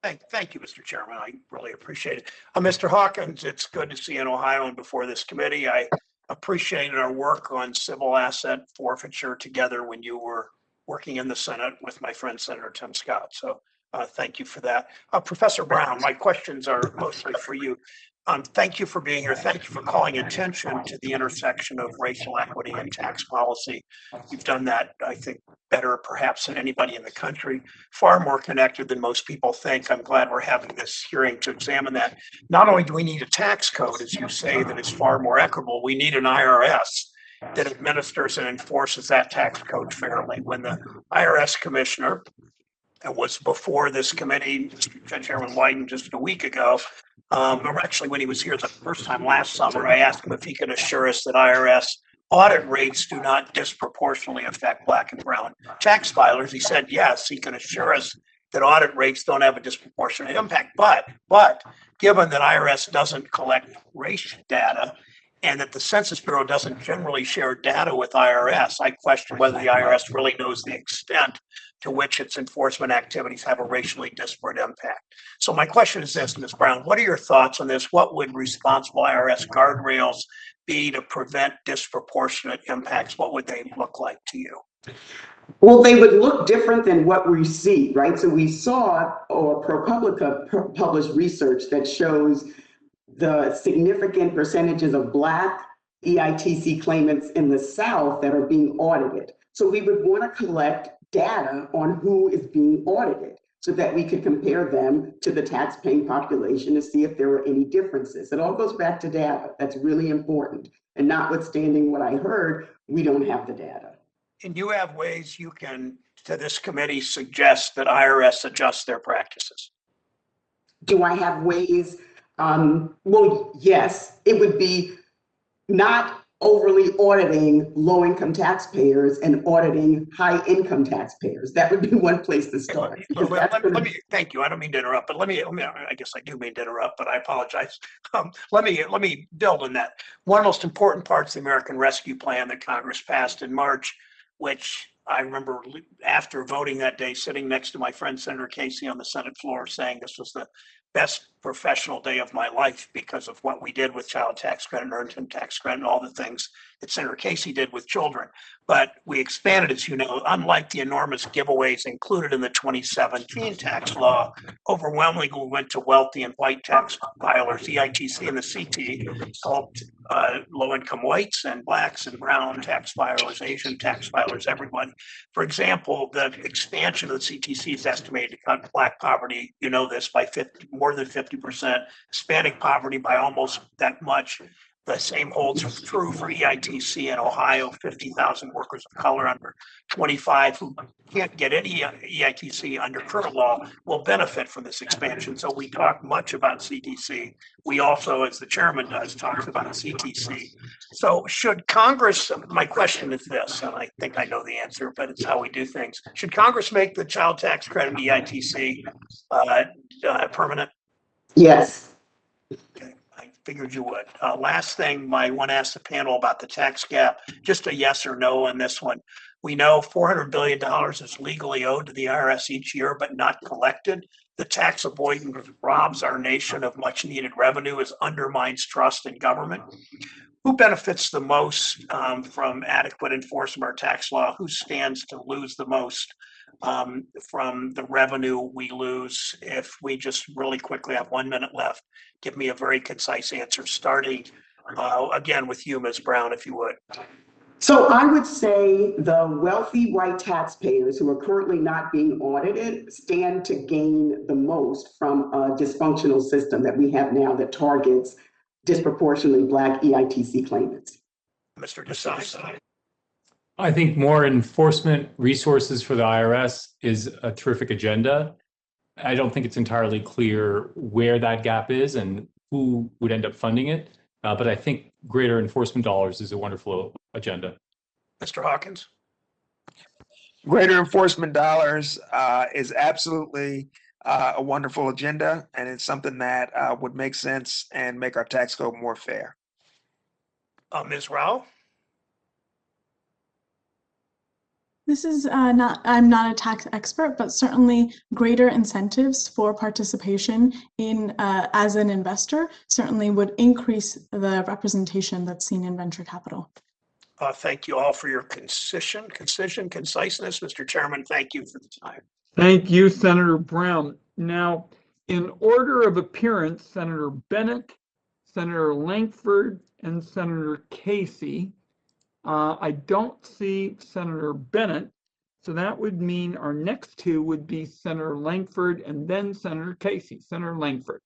Thank you, Mr. Chairman. I really appreciate it. Mr. Hawkins, it's good to see you in Ohio and before this committee. I appreciated our work on civil asset forfeiture together when you were working in the Senate with my friend Senator Tim Scott. So thank you for that. Professor Brown, my questions are mostly for you. Thank you for being here. Thank you for calling attention to the intersection of racial equity and tax policy. You've done that, I think, better perhaps than anybody in the country, far more connected than most people think. I'm glad we're having this hearing to examine that. Not only do we need a tax code, as you say, that is far more equitable, we need an IRS that administers and enforces that tax code fairly. When the IRS commissioner was before this committee, Judge Chairman Wyden, just a week ago, or actually when he was here the first time last summer, I asked him if he could assure us that IRS audit rates do not disproportionately affect Black and brown tax filers. He said, yes, he can assure us that audit rates don't have a disproportionate impact. But given that IRS doesn't collect race data and that the Census Bureau doesn't generally share data with IRS, I question whether the IRS really knows the extent to which its enforcement activities have a racially disparate impact. So my question is this, Ms. Brown, what are your thoughts on this? What would responsible IRS guardrails be to prevent disproportionate impacts? What would they look like to you? Well, they would look different than what we see, right? So we saw, or ProPublica published research that shows the significant percentages of Black EITC claimants in the South that are being audited. So we would want to collect data on who is being audited so that we could compare them to the tax-paying population to see if there were any differences. It all goes back to data. That's really important. And notwithstanding what I heard, we don't have the data. And you have ways you can, to this committee, suggest that IRS adjust their practices? Do I have ways? Well, yes, it would be not overly auditing low-income taxpayers and auditing high-income taxpayers. That would be one place to start. Let me thank you. I don't mean to interrupt, but let me. I guess I do mean to interrupt, but I apologize. Let me build on that. One of the most important parts of the American Rescue Plan that Congress passed in March, which I remember after voting that day, sitting next to my friend Senator Casey on the Senate floor, saying this was the best professional day of my life because of what we did with child tax credit and earned income tax credit and all the things that Senator Casey did with children. But we expanded, as you know, unlike the enormous giveaways included in the 2017 tax law, overwhelmingly went to wealthy and white tax filers. EITC and the CT helped low-income whites and Blacks and brown tax filers, Asian tax filers, everybody. For example, the expansion of the CTC is estimated to cut Black poverty, you know this, by more than 50%, Hispanic poverty by almost that much. The same holds true for EITC in Ohio. 50,000 workers of color under 25 who can't get any EITC under current law will benefit from this expansion. So we talk much about CTC. We also, as the chairman does, talks about CTC. So should Congress, my question is this, and I think I know the answer, but it's how we do things. Should Congress make the child tax credit EITC permanent? Yes. Okay. I figured you would. Last thing, I want to ask the panel about the tax gap. Just a yes or no on this one. We know $400 billion is legally owed to the IRS each year, but not collected. The tax avoidance robs our nation of much needed revenue, as undermines trust in government. Who benefits the most from adequate enforcement of our tax law? Who stands to lose the most from the revenue we lose? If we just really quickly have 1 minute left, give me a very concise answer, starting again with you, Ms. Brown, if you would. So I would say the wealthy white taxpayers who are currently not being audited stand to gain the most from a dysfunctional system that we have now that targets disproportionately Black EITC claimants. Mr. Desai. I think more enforcement resources for the IRS is a terrific agenda. I don't think it's entirely clear where that gap is and who would end up funding it. But I think greater enforcement dollars is a wonderful agenda. Mr. Hawkins. Greater enforcement dollars is absolutely a wonderful agenda, and it's something that would make sense and make our tax code more fair. Ms. Rao. This is I'm not a tax expert, but certainly greater incentives for participation in as an investor certainly would increase the representation that's seen in venture capital. Thank you all for your conciseness. Mr. Chairman, thank you for the time. Thank you, Senator Brown. Now, in order of appearance, Senator Bennett, Senator Lankford, and Senator Casey. I don't see Senator Bennett, so that would mean our next two would be Senator Lankford and then Senator Casey. Senator Lankford.